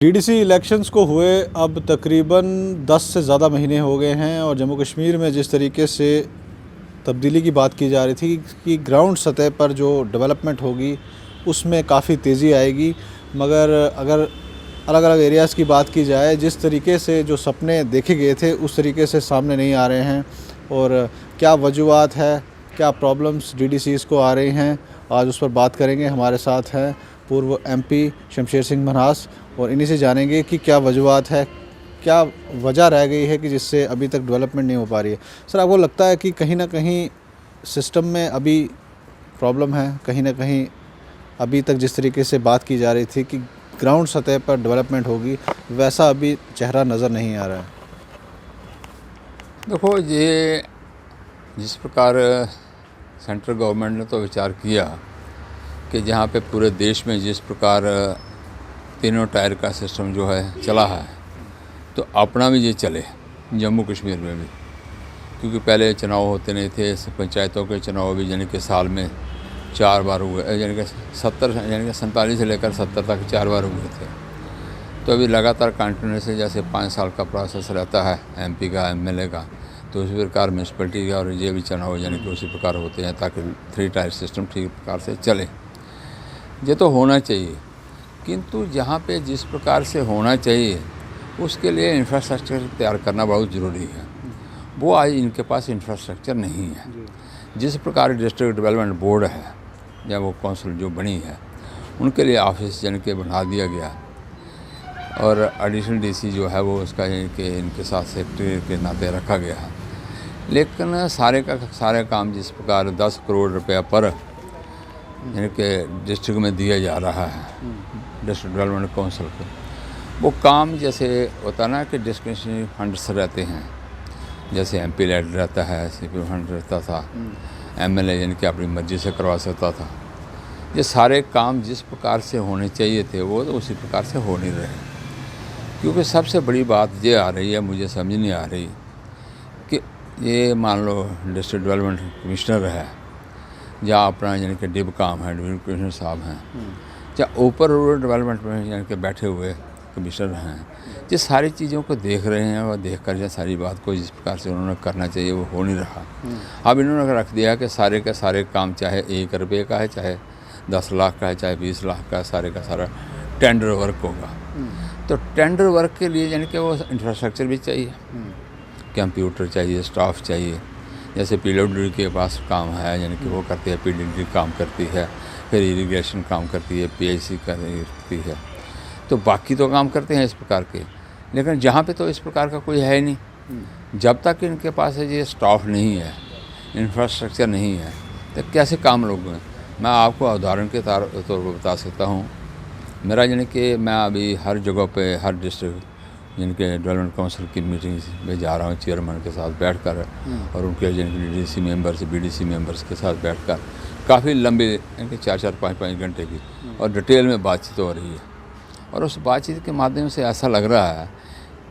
DDC elections को हुए अब तकरीबन 10 से ज़्यादा महीने हो गए हैं और जम्मू कश्मीर में जिस तरीके से तब्दीली की बात की जा रही थी कि ग्राउंड सतह पर जो डेवलपमेंट होगी उसमें काफ़ी तेज़ी आएगी, मगर अगर अलग अलग एरियाज़ की बात की जाए, जिस तरीके से जो सपने देखे गए थे उस तरीके से सामने नहीं आ रहे हैं। और क्या वजूहात है, क्या प्रॉब्लम्स डीडीसीज़ को आ रही हैं, आज उस पर बात करेंगे। हमारे साथ हैं पूर्व एमपी शमशेर सिंह मनहास और इन्हीं से जानेंगे कि क्या वजूहात है, क्या वजह रह गई है कि जिससे अभी तक डेवलपमेंट नहीं हो पा रही है। सर, आपको लगता है कि कहीं ना कहीं सिस्टम में अभी प्रॉब्लम है, कहीं ना कहीं अभी तक जिस तरीके से बात की जा रही थी कि ग्राउंड सतह पर डेवलपमेंट होगी, वैसा अभी चेहरा नज़र नहीं आ रहा है? देखो, ये जिस प्रकार सेंट्रल गवर्नमेंट ने तो विचार किया कि जहाँ पे पूरे देश में जिस प्रकार तीनों टायर का सिस्टम जो है चला है, तो अपना भी ये चले जम्मू कश्मीर में भी। क्योंकि पहले चुनाव होते नहीं थे, पंचायतों के चुनाव भी यानी कि साल में 4 बार हुए, यानी कि 47 से लेकर 70 तक 4 बार हुए थे। तो अभी लगातार कंटिन्यूसली जैसे 5 साल का प्रोसेस रहता है एमपी का, एमएलए का, तो उसी प्रकार म्यूनसिपलिटी का और ये भी चुनाव यानी कि उसी प्रकार होते हैं ताकि 3 टायर सिस्टम ठीक प्रकार से चले। ये तो होना चाहिए, किंतु जहाँ पे जिस प्रकार से होना चाहिए उसके लिए इंफ्रास्ट्रक्चर तैयार करना बहुत ज़रूरी है। वो आज इनके पास इंफ्रास्ट्रक्चर नहीं है। जिस प्रकार डिस्ट्रिक्ट डेवलपमेंट बोर्ड है या वो काउंसिल जो बनी है, उनके लिए ऑफिस जन के बना दिया गया और एडिशनल डीसी जो है वो उसका इनके साथ सेक्रेटरी के नाते रखा गया है। लेकिन सारे का सारे काम जिस प्रकार 10 करोड़ रुपया पर यानी कि डिस्ट्रिक्ट में दिया जा रहा है डिस्ट्रिक्ट डेवलपमेंट काउंसिल को, वो काम जैसे होता ना कि डिस्क्रिशनरी फंड्स रहते हैं, जैसे एमपी लेड रहता है, सीपी फंड रहता था, एमएलए यानी कि अपनी मर्जी से करवा सकता था। ये सारे काम जिस प्रकार से होने चाहिए थे वो तो उसी प्रकार से हो नहीं रहे। क्योंकि सबसे बड़ी बात ये आ रही है, मुझे समझ नहीं आ रही कि ये मान लो डिस्ट्रिक्ट डेवलपमेंट कमिश्नर है या अपना यानी कि डिब काम है, डिप्टी कमिश्नर साहब हैं, या ऊपर रूरल डेवलपमेंट में यानी कि बैठे हुए कमिश्नर हैं, ये सारी चीज़ों को देख रहे हैं और देख कर ये सारी बात को जिस प्रकार से उन्होंने करना चाहिए वो हो नहीं रहा। अब इन्होंने रख दिया कि सारे का सारे काम चाहे 1 रुपये का है, चाहे 10 लाख का है, चाहे 20 लाख का, सारे का सारा टेंडर वर्क होगा। तो टेंडर वर्क के लिए यानी कि वो इंफ्रास्ट्रक्चर भी चाहिए, कंप्यूटर चाहिए, स्टाफ चाहिए। जैसे पीडब्ल्यूडी के पास काम है यानी कि वो करती है, पीडब्ल्यूडी काम करती है, फिर इरिगेशन काम करती है, पीआईसी करती है, तो बाकी तो काम करते हैं इस प्रकार के। लेकिन जहाँ पे तो इस प्रकार का कोई है नहीं। जब तक इनके पास ये स्टाफ नहीं है, इंफ्रास्ट्रक्चर नहीं है, तो कैसे काम लोग हैं। मैं आपको उदाहरण के तौर पर बता सकता हूँ। मेरा यानी कि मैं अभी हर जगह पे, हर डिस्ट्रिक्ट यानी कि डेवलपमेंट काउंसिल की मीटिंग में जा रहा हूँ चेयरमैन के साथ बैठकर और उनके यानी कि डीडीसी मेंबर्स, बीडीसी मेंबर्स के साथ बैठकर काफ़ी लंबे यानी कि 4-4, 5-5 घंटे की और डिटेल में बातचीत हो रही है। और उस बातचीत के माध्यम से ऐसा लग रहा है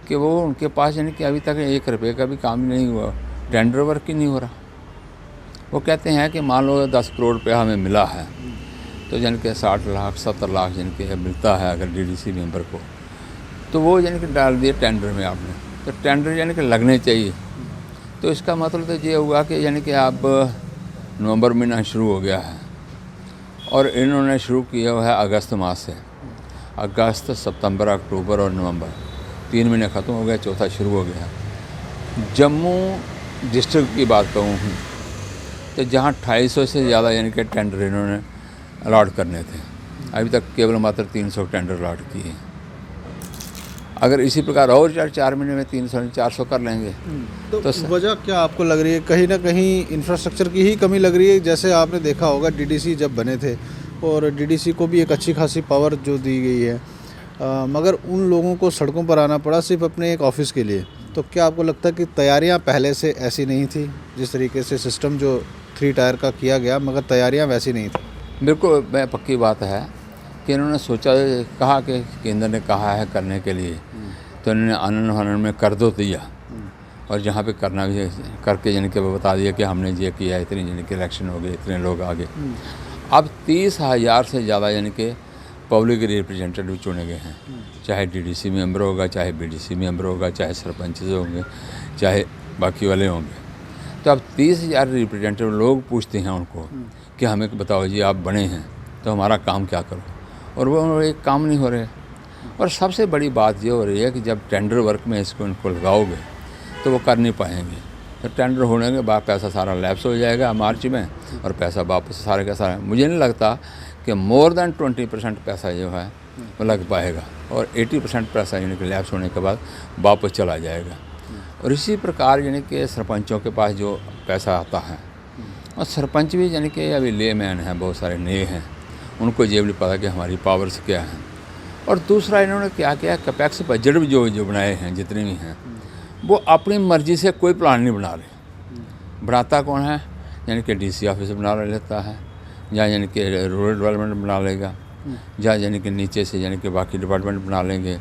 कि वो उनके पास यानी कि अभी तक 1 रुपये का भी काम नहीं हुआ, टेंडर वर्क ही नहीं हो रहा। वो कहते हैं कि मान लो 10 करोड़ रुपया हमें मिला है, तो यानी कि 60 लाख 70 लाख यानी कि मिलता है अगर डीडीसी मेंबर को, तो वो यानी कि डाल दिए टेंडर में आपने, तो टेंडर यानी कि लगने चाहिए। तो इसका मतलब तो ये हुआ कि यानी कि अब नवंबर महीना शुरू हो गया है और इन्होंने शुरू किया हुआ है अगस्त मास से। अगस्त, सितंबर, अक्टूबर और नवंबर 3 महीने ख़त्म हो गए, चौथा शुरू हो गया। जम्मू डिस्ट्रिक्ट की बात कहूँ तो जहाँ 250 से ज़्यादा यानी कि टेंडर इन्होंने अलॉट करने थे, अभी तक केवल मात्र 300 टेंडर अलॉट किए। अगर इसी प्रकार और 4 महीने में 300-400 कर लेंगे तो वजह क्या आपको लग रही है? कहीं ना कहीं इंफ्रास्ट्रक्चर की ही कमी लग रही है। जैसे आपने देखा होगा डीडीसी जब बने थे और डीडीसी को भी एक अच्छी खासी पावर जो दी गई है, मगर उन लोगों को सड़कों पर आना पड़ा सिर्फ अपने एक ऑफिस के लिए। तो क्या आपको लगता है कि तैयारियां पहले से ऐसी नहीं थी? जिस तरीके से सिस्टम जो 3 टायर का किया गया, मगर तैयारियां वैसी नहीं थी। बिल्कुल पक्की बात है कि इन्होंने सोचा, कहा कि केंद्र ने कहा है करने के लिए, तो इन्होंने आनंद फानंद में कर दो दिया और जहाँ पे करना भी करके यानी कि बता दिया कि हमने ये किया, इतनी यानी कि इलेक्शन हो गए, इतने लोग आ गए। अब 30,000 से ज़्यादा यानी कि पब्लिक रिप्रेजेंटेटिव चुने गए हैं, चाहे डीडीसी मेंबर होगा, चाहे बीडीसी मेंबर होगा, चाहे सरपंच होंगे, चाहे बाकी वाले होंगे। तो अब 30,000 रिप्रेजेंटेटिव लोग पूछते हैं उनको कि हमें बताओ जी, आप बने हैं तो हमारा काम क्या करो, और वो एक काम नहीं हो रहे। और सबसे बड़ी बात ये हो रही है कि जब टेंडर वर्क में इनको लगाओगे तो वो कर नहीं पाएंगे। तो टेंडर होने के बाद पैसा सारा लैप्स हो जाएगा मार्च में, और पैसा वापस सारे का सारा, मुझे नहीं लगता कि मोर देन 20% पैसा जो है वो लग पाएगा, और 80% पैसा यानी कि लैप्स होने के बाद वापस चला जाएगा। और इसी प्रकार यानी कि सरपंचों के पास जो पैसा आता है, और सरपंच भी यानी कि अभी लेमैन हैं, बहुत सारे नए हैं, उनको ये भी पता कि हमारी पावर्स क्या हैं। और दूसरा इन्होंने क्या किया, कैपेक्स बजट भी जो बनाए हैं जितने भी हैं, वो अपनी मर्ज़ी से कोई प्लान नहीं बना रहे। बनाता कौन है, यानी कि डीसी ऑफिस बना लेता है, या यानी कि रूरल डेवलपमेंट बना लेगा, या यानी कि नीचे से यानी कि बाकी डिपार्टमेंट बना लेंगे।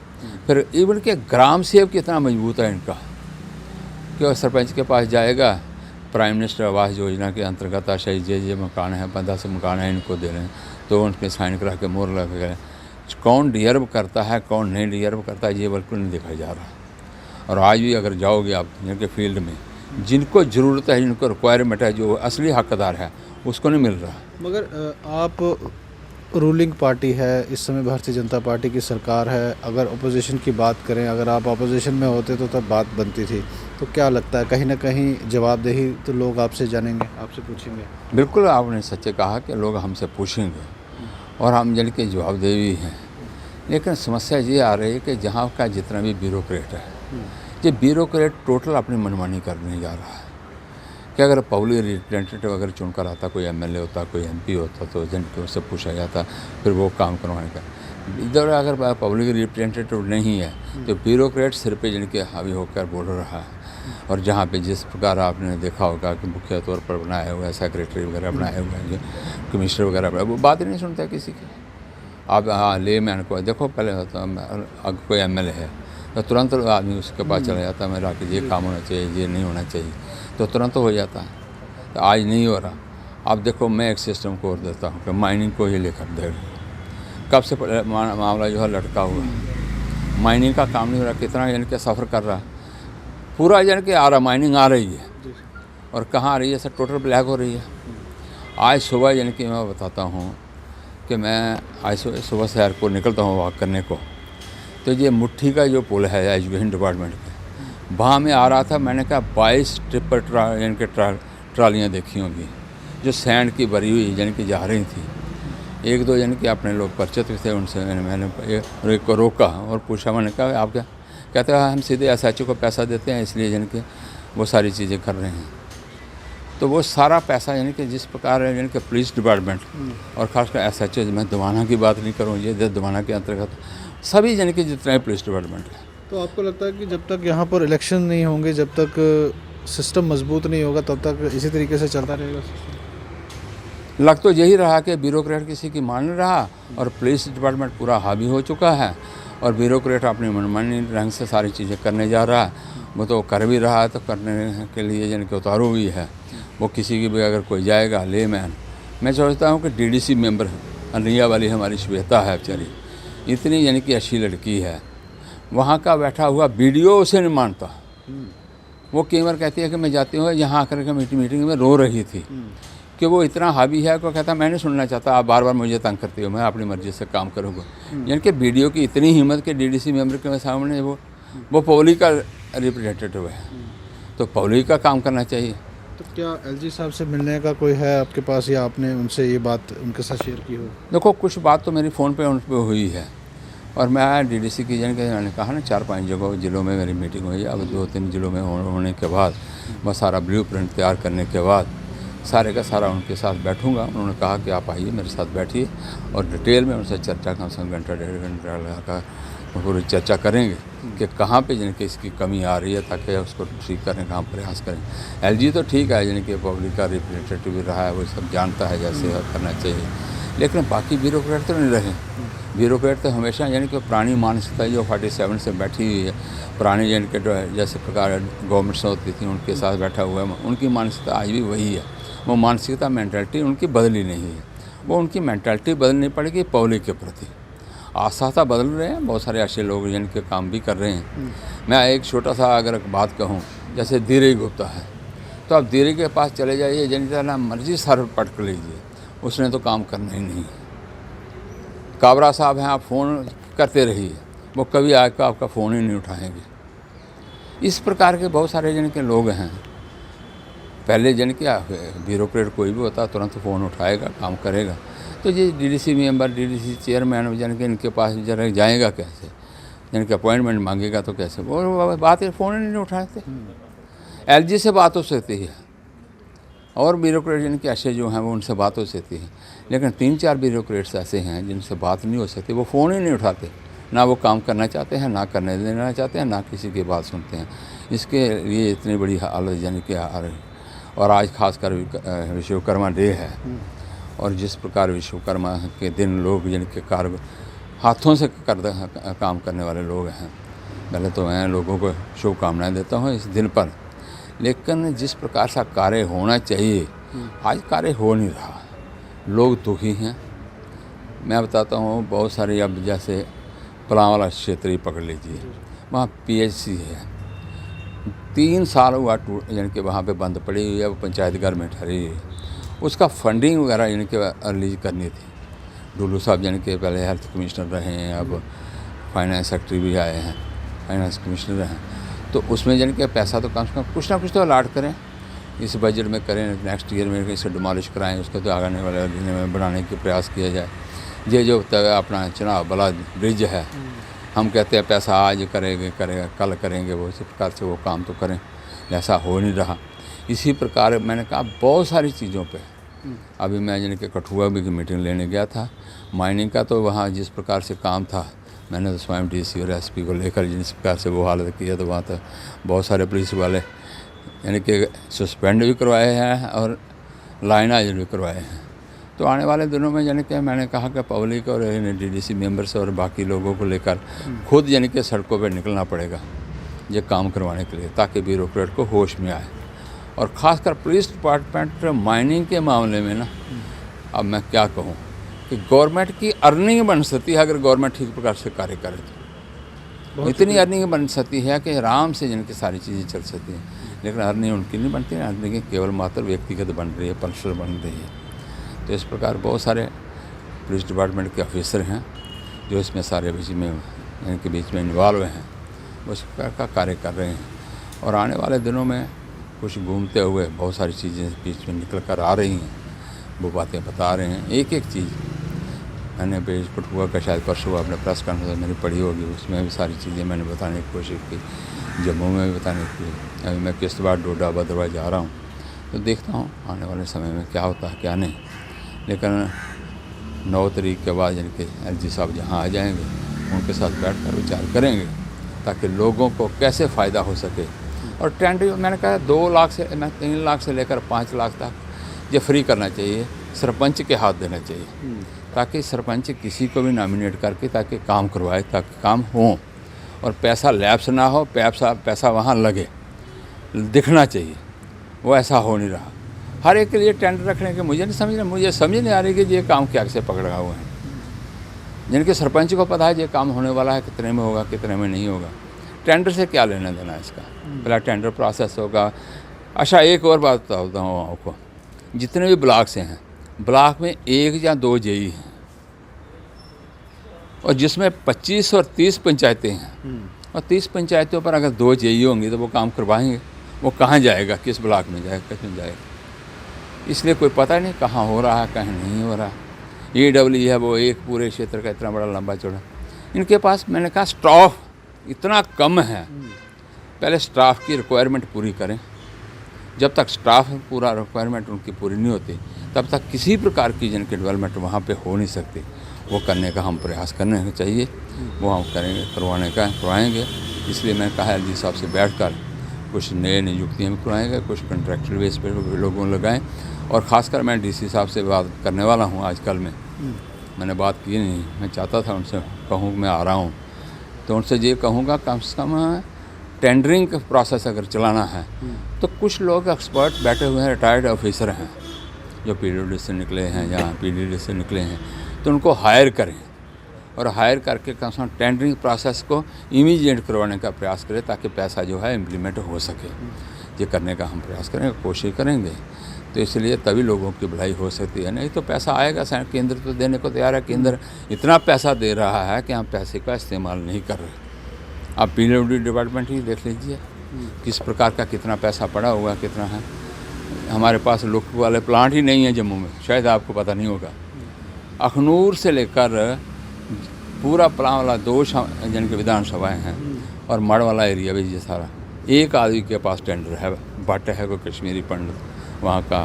फिर इवन के ग्राम सेवक कितना मजबूत है इनका, कि सरपंच के पास जाएगा, प्राइम मिनिस्टर आवास योजना के अंतर्गत आशाई जे मकान है, 15 से मकान है, इनको दे रहे हैं, तो उनके साइन करा के मोहर लग गए। कौन डिजर्व करता है, कौन नहीं डिजर्व करता है, ये बिल्कुल नहीं देखा जा रहा। और आज भी अगर जाओगे आप इनके फील्ड में, जिनको ज़रूरत है, जिनको रिक्वायरमेंट है, जो असली हकदार है, उसको नहीं मिल रहा। मगर आप रूलिंग पार्टी है, इस समय भारतीय जनता पार्टी की सरकार है, अगर अपोजिशन की बात करें, अगर आप अपोजिशन में होते तो तब बात बनती थी, तो क्या लगता है कहीं ना कहीं जवाबदेही तो लोग आपसे जानेंगे, आपसे पूछेंगे? बिल्कुल आपने सच्चे कहा कि लोग हमसे पूछेंगे, और हम यानी कि जवाबदेही हैं। लेकिन समस्या ये आ रही है कि जहाँ का जितना भी ब्यूरोक्रेट है, ये ब्यूरोक्रेट टोटल अपनी मनमानी करने जा रहा है। कि अगर पब्लिक रिप्रेजेंटेटिव अगर चुनकर आता, कोई एमएलए होता, कोई एमपी होता, तो जिनको उससे पूछा जाता, फिर वो काम करवाने का। इधर अगर पब्लिक रिप्रेजेंटेटिव नहीं है तो ब्यूरोक्रेट सिर पे जिनके हावी होकर बोल रहा है। और जहाँ पे जिस प्रकार आपने देखा होगा कि मुख्य तौर पर बनाया हुआ है, सेक्रेटरी वगैरह बनाए हुए हैं, जो कमिश्नर वगैरह बनाए, वो बात ही नहीं सुनता किसी की। आप ले मैन को देखो, पहले अगर कोई एमएलए है तो तुरंत आदमी उसके पास चला जाता है, मेरा कि ये काम होना चाहिए, ये नहीं होना चाहिए, तो तुरंत हो जाता है। तो आज नहीं हो रहा। आप देखो, मैं एक सिस्टम को और देता हूँ कि माइनिंग को ही लेकर दे, कब से मामला जो है लटका हुआ है, माइनिंग का काम नहीं हो रहा। कितना यानी कि सफ़र कर रहा है पूरा, यानी कि आ रहा, माइनिंग आ रही है, और कहाँ आ रही है, सब टोटल ब्लैक हो रही है। आज सुबह यानी कि मैं बताता हूँ कि मैं आज सुबह से एयरपोर्ट निकलता हूँ वॉक करने को, तो ये मुट्ठी का जो पुल है एजुकेशन डिपार्टमेंट का, वहाँ में आ रहा था। मैंने कहा 22 ट्रिपर यानी कि ट्रालियाँ देखी होंगी जो सैंड की भरी हुई यानी कि जा रही थी। एक दो यानी कि अपने लोग परिचित थे, उनसे मैंने एक को रोका और पूछा, मैंने कहा आप क्या कहते हैं, हम सीधे एसएचओ को पैसा देते हैं, इसलिए यानी कि वो सारी चीज़ें कर रहे हैं। तो वो सारा पैसा यानी कि जिस प्रकार यानी कि पुलिस डिपार्टमेंट और खासकर एसएचओ, मैं दवाना की बात नहीं करूँ, ये दवाना के अंतर्गत सभी यानी कि जितने पुलिस डिपार्टमेंट है। तो आपको लगता है कि जब तक यहाँ पर इलेक्शन नहीं होंगे, जब तक सिस्टम मजबूत नहीं होगा, तब तक इसी तरीके से चलता रहेगा? लग तो यही रहा कि ब्यूरोक्रेट किसी की मान नहीं रहा, और पुलिस डिपार्टमेंट पूरा हावी हो चुका है, और ब्यूरोक्रेट अपनी मनमानी ढंग से सारी चीज़ें करने जा रहा है। वो तो कर भी रहा है, तो करने के लिए यानी कि उतारू भी है। वो किसी की भी अगर कोई जाएगा लेमैन, मैं सोचता हूँ कि डीडीसी मेंबर अनिया वाली हमारी श्वेता है बेचारी, इतनी यानी कि अच्छी लड़की है, वहाँ का बैठा हुआ वीडियो उसे नहीं मानता। वो कई बार कहती है कि मैं जाती हूँ, यहाँ आकर के मीटिंग में रो रही थी कि वो इतना हावी है, को कहता मैं नहीं सुनना चाहता, आप बार बार मुझे तंग करती हो, मैं अपनी मर्ज़ी से काम करूँगा। यानी कि वीडियो की इतनी हिम्मत कि डीडीसी मेंबर के सामने वो पब्लिक का रिप्रेजेंटेटिव है, तो पब्लिक का काम करना चाहिए। तो क्या एलजी साहब से मिलने का कोई है आपके पास, या आपने उनसे ये बात उनके साथ शेयर की हो? देखो, कुछ बात तो मेरी फ़ोन पे उन पर हुई है, और मैं डीडीसी की यानी कि मैंने कहा ना 4-5 जगह जिलों में मेरी मीटिंग हुई है। अब 2-3 जिलों में होने के बाद बस सारा ब्लूप्रिंट तैयार करने के बाद सारे का सारा उनके साथ बैठूंगा। उन्होंने कहा कि आप आइए मेरे साथ बैठिए, और डिटेल में उनसे चर्चा कम से कम घंटा 1.5 घंटा लगाकर पूरी चर्चा करेंगे कि कहाँ पे यानी कि इसकी कमी आ रही है, ताकि उसको ठीक करने का हम प्रयास करें। एलजी तो ठीक है, यानी कि पब्लिक का रिप्रेजेंटेटिव भी रहा है, वो सब जानता है जैसे करना चाहिए, लेकिन बाकी ब्यूरोक्रेट तो नहीं रहे। ब्यूरोक्रेट तो हमेशा यानी कि पुरानी मानसिकता जो 47 से बैठी हुई है, पुरानी यानी कि जैसे प्रकार गवर्नमेंट्स होती थी उनके साथ बैठा हुआ है, उनकी मानसिकता आज भी वही है। वो मानसिकता मेंटालिटी उनकी बदली नहीं है, वो उनकी मेंटालिटी बदलनी पड़ेगी पब्लिक के प्रति। आस्था बदल रहे हैं, बहुत सारे ऐसे लोग जिनके काम भी कर रहे हैं। मैं एक छोटा सा अगर बात कहूँ, जैसे धीरे गुप्ता है, तो आप धीरे के पास चले जाइए, जितना मर्जी सर पटक लीजिए, उसने तो काम करना ही नहीं। काबरा साहब हैं, आप फ़ोन करते रहिए, वो कभी आकर आपका फ़ोन ही नहीं उठाएंगे। इस प्रकार के बहुत सारे जिनके लोग हैं। पहले जिनके ब्यूरोक्रेट कोई भी होता तुरंत फ़ोन उठाएगा, काम करेगा। तो ये डीडीसी मेंबर, डीडीसी चेयरमैन जिनके इनके पास जरा जाएगा कैसे, जिनके अपॉइंटमेंट मांगेगा तो कैसे, वो बात है, फ़ोन ही नहीं उठाते। एलजी से बात हो सकती है और ब्यूरोक्रेट जिनके ऐसे जो हैं वो उनसे बात हो सकती है, लेकिन 3-4 ब्यूरोक्रेट्स ऐसे हैं जिनसे बात नहीं हो सकती। वो फ़ोन ही नहीं उठाते, ना वो काम करना चाहते हैं, ना करने देना चाहते हैं, ना किसी की बात सुनते हैं। इसके लिए इतनी बड़ी हालत यानी कि आ रही। और आज खासकर विश्वकर्मा डे है, और जिस प्रकार विश्वकर्मा के दिन लोग जिनके कार्य हाथों से काम करने वाले लोग हैं, पहले तो मैं लोगों को शुभकामनाएं देता हूँ इस दिन पर। लेकिन जिस प्रकार सा कार्य होना चाहिए, आज कार्य हो नहीं रहा, लोग दुखी हैं। मैं बताता हूँ, बहुत सारे अब जैसे पलांवाला क्षेत्र ही पकड़ लीजिए, वहाँ पीएचसी है, 3 साल हुआ यानी कि वहाँ पे बंद पड़ी हुई है, वो पंचायत घर में ठहरी है। उसका फंडिंग वगैरह यानी कि रिलीज करनी थी। डुल्लू साहब यानी कि पहले हेल्थ कमिश्नर रहे हैं, अब फाइनेंस सेक्रेटरी भी आए हैं, फाइनेंस कमिश्नर हैं। तो उसमें यानी कि पैसा तो कम से कम कुछ ना कुछ तो अलाट करें, इस बजट में करें, नेक्स्ट ईयर में इसे डिमॉलिश कराएं, उसको तो आने वाले दिन में बनाने के प्रयास किया जाए। ये जो अपना चुनाव वाला ब्रिज है, हम कहते हैं पैसा आज करेगा कल करेंगे, वो इसी प्रकार से वो काम तो करें, ऐसा हो नहीं रहा। इसी प्रकार मैंने कहा बहुत सारी चीज़ों पे अभी मैं यानी कि कठुआ भी की मीटिंग लेने गया था माइनिंग का, तो वहाँ जिस प्रकार से काम था, मैंने तो स्वयं डीसी और एसपी को लेकर जिस प्रकार से वो हालत की है, तो वहाँ तो बहुत सारे पुलिस वाले यानी कि सस्पेंड भी करवाए हैं और लाइन हाजिर भी करवाए हैं। तो आने वाले दिनों में यानी कि मैंने कहा कि पब्लिक और डीडीसी मेंबर्स और बाकी लोगों को लेकर खुद यानी कि सड़कों पर निकलना पड़ेगा ये काम करवाने के लिए, ताकि ब्यूरोक्रेट को होश में आए। और ख़ासकर पुलिस डिपार्टमेंट माइनिंग के मामले में ना, अब मैं क्या कहूँ कि गवर्नमेंट की अर्निंग बन सकती है अगर गवर्नमेंट ठीक प्रकार से कार्य करे तो। इतनी अर्निंग बन सकती है कि आराम से जिनकी सारी चीज़ें चल सकती हैं, लेकिन अर्निंग उनकी नहीं बनती है, अर्निंग केवल मात्र व्यक्तिगत बन रही है, पर्सनल बन रही है। तो इस प्रकार बहुत सारे पुलिस डिपार्टमेंट के ऑफिसर हैं जो इसमें सारे बीच में इनके बीच में इन्वॉल्व हैं, उस प्रकार का कार्य कर रहे हैं। और आने वाले दिनों में कुछ घूमते हुए बहुत सारी चीज़ें बीच में निकल कर आ रही हैं, वो बातें बता रहे हैं। एक एक चीज़ मैंने पेज कठुआ का शायद परसों आपने प्रेस कॉन्फ्रेंस मैंने पढ़ी होगी, उसमें भी सारी चीज़ें मैंने बताने की कोशिश की, जम्मू में भी बताने की। अभी मैं किश्तवाड़ डोडा भद्रवाही जा रहा हूँ, तो देखता हूँ आने वाले समय में क्या होता है क्या नहीं। लेकिन 9 तारीख के बाद यानी कि एलजी साहब जहाँ आ जाएंगे, उनके साथ बैठ कर विचार करेंगे ताकि लोगों को कैसे फ़ायदा हो सके। और टेंडर मैंने कहा 2 लाख से 3 लाख से लेकर 5 लाख तक ये फ्री करना चाहिए, सरपंच के हाथ देना चाहिए, ताकि सरपंच किसी को भी नॉमिनेट करके ताकि काम करवाए, ताकि काम हो और पैसा लैप्स ना हो, पैसा वहाँ लगे, दिखना चाहिए। वो ऐसा हो नहीं रहा। हर एक के लिए टेंडर रखने के मुझे समझ नहीं आ रही कि ये काम क्या से पकड़ा हुआ है। जिनके सरपंच को पता है ये काम होने वाला है, कितने में होगा कितने में नहीं होगा, टेंडर से क्या लेना देना इसका। पहला टेंडर प्रोसेस होगा। अच्छा, एक और बात बताता हूँ आपको, जितने भी ब्लॉक से हैं, ब्लॉक में 1 या 2 जेई हैं, और जिसमें 25 और 30 पंचायतें हैं, और 30 पंचायतों पर अगर 2 जेई होंगी तो वो काम करवाएंगे। वो कहाँ जाएगा, किस ब्लॉक में जाएगा, किस में जाएगा, इसलिए कोई पता नहीं कहाँ हो रहा है कहीं नहीं हो रहा। EW है वो एक पूरे क्षेत्र का इतना बड़ा लंबा चौड़ा, इनके पास मैंने कहा स्टाफ इतना कम है। पहले स्टाफ की रिक्वायरमेंट पूरी करें। जब तक स्टाफ पूरा रिक्वायरमेंट उनकी पूरी नहीं होती, तब तक किसी प्रकार की जिनकी डेवलपमेंट वहाँ पे हो नहीं सकती। वो करने का हम प्रयास करने चाहिए, वो हम करेंगे, करवाएंगे। इसलिए मैं कहा एलजी साहब से बैठकर कुछ नए नियुक्तियाँ भी करवाएंगे, कुछ कॉन्ट्रैक्चुअल बेस पर लोगों लगाएं। और ख़ासकर मैं डीसी साहब से बात करने वाला हूँ आजकल में, मैंने बात की नहीं। मैं चाहता था उनसे कहूँ मैं आ रहा हूँ, तो उनसे ये कहूँगा कम से कम टेंडरिंग का प्रोसेस अगर चलाना है तो कुछ लोग एक्सपर्ट बैठे हुए हैं, रिटायर्ड ऑफिसर हैं जो PWD से निकले हैं या PDD से निकले हैं, तो उनको हायर करें। और हायर करके कम से कम टेंडरिंग प्रोसेस को इमीडिएट करवाने का प्रयास करें ताकि पैसा जो है इम्प्लीमेंट हो सके। ये करने का हम प्रयास करेंगे, कोशिश करेंगे। तो इसलिए तभी लोगों की भलाई हो सकती है, नहीं तो पैसा आएगा। केंद्र तो देने को तैयार है, केंद्र इतना पैसा दे रहा है कि हम पैसे का इस्तेमाल नहीं कर रहे। आप PWD डिपार्टमेंट ही देख लीजिए किस प्रकार का कितना पैसा पड़ा हुआ, कितना है। हमारे पास लुक वाले प्लांट ही नहीं है जम्मू में, शायद आपको पता नहीं होगा। अखनूर से लेकर पूरा प्लान वाला 2 जिनके विधानसभाएँ हैं और मड़ वाला एरिया भी ये सारा, एक आदमी के पास टेंडर है, भट्ट है कोई कश्मीरी पंडित वहाँ का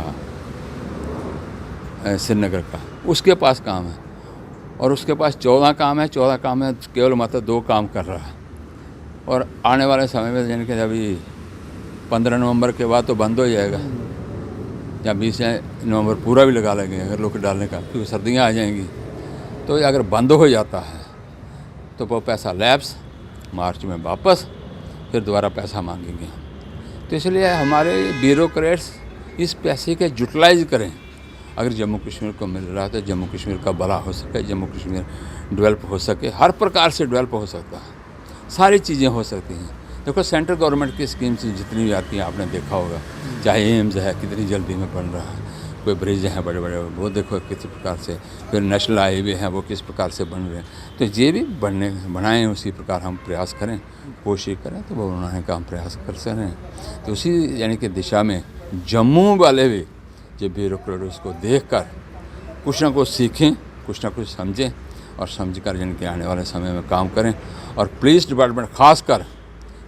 श्रीनगर का, उसके पास काम है। और उसके पास 14 काम है, 14 काम में केवल मतलब 2 काम कर रहा है। और आने वाले समय में यानी कि अभी 15 नवंबर के बाद तो बंद हो जाएगा, या 20 नवंबर पूरा भी लगा लेंगे अगर लोग डालने का, क्योंकि सर्दियाँ आ जाएंगी। तो अगर बंद हो जाता है तो वो पैसा लैप्स, मार्च में वापस, फिर दोबारा पैसा मांगेंगे। तो इसलिए हमारे ब्यूरोक्रेट्स इस पैसे के यूटिलाइज करें। अगर जम्मू कश्मीर को मिल रहा है तो जम्मू कश्मीर का भला हो सके, जम्मू कश्मीर डेवलप हो सके, हर प्रकार से डेवलप हो सकता है, सारी चीज़ें हो सकती हैं। देखो सेंट्रल गवर्नमेंट की स्कीम्स जितनी भी आती हैं आपने देखा होगा, चाहे एम्स है कितनी जल्दी में बन रहा है, कोई ब्रिज हैं बड़े बड़े वो देखो किस प्रकार से, फिर नेशनल हाईवे हैं वो किस प्रकार से बन रहे हैं। तो ये भी बनाएं, उसी प्रकार हम प्रयास करें, कोशिश करें तो वो बनाने का हम प्रयास कर सकें। तो उसी यानी कि दिशा में जम्मू वाले भी जो ब्यूरोक्रेट उसको देख कर कुछ ना कुछ सीखें, कुछ ना कुछ समझें और समझ कर यानी कि आने वाले समय में काम करें। और पुलिस डिपार्टमेंट खासकर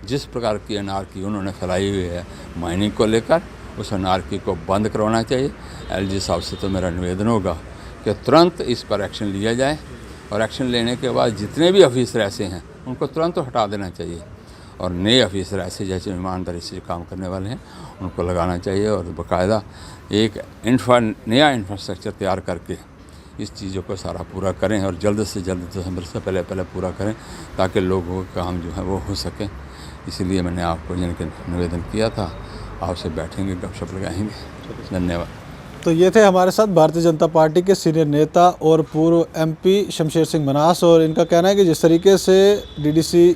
जिस प्रकार की अनारकी उन्होंने फैलाई हुई है माइनिंग को लेकर, उस अनारकी को बंद करवाना चाहिए। LG साहब से तो मेरा निवेदन होगा कि तुरंत इस पर एक्शन लिया जाए, और एक्शन लेने के बाद जितने भी ऑफिसर ऐसे हैं उनको तुरंत हटा देना चाहिए, और नए ऑफिसर ऐसे जैसे ईमानदारी से काम करने वाले हैं उनको लगाना चाहिए, और बाकायदा एक नया इंफ्रास्ट्रक्चर तैयार करके इस चीज़ों को सारा पूरा करें, और जल्द से जल्द दिसंबर से पहले पूरा करें ताकि लोगों का काम जो है वो हो सके। इसीलिए मैंने आपको जिनके निवेदन किया था, आपसे बैठेंगे, गपशप लगाएंगे। धन्यवाद। तो ये थे हमारे साथ भारतीय जनता पार्टी के सीनियर नेता और पूर्व MP शमशेर सिंह मनास, और इनका कहना है कि जिस तरीके से DDC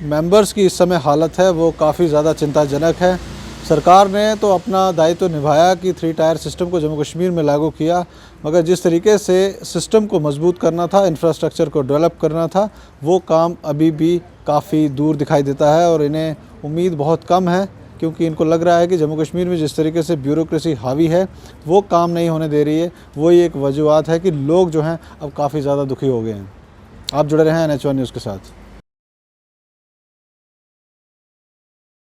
मेंबर्स की इस समय हालत है वो काफ़ी ज़्यादा चिंताजनक है। सरकार ने तो अपना दायित्व निभाया कि 3 टायर सिस्टम को जम्मू कश्मीर में लागू किया, मगर जिस तरीके से सिस्टम को मजबूत करना था, इंफ्रास्ट्रक्चर को डेवलप करना था, वो काम अभी भी काफ़ी दूर दिखाई देता है। और इन्हें उम्मीद बहुत कम है, क्योंकि इनको लग रहा है कि जम्मू कश्मीर में जिस तरीके से ब्यूरोक्रेसी हावी है वो काम नहीं होने दे रही है। वही एक वजूहत है कि लोग जो हैं अब काफ़ी ज़्यादा दुखी हो गए हैं। आप जुड़े रहें NH1 न्यूज़ के साथ।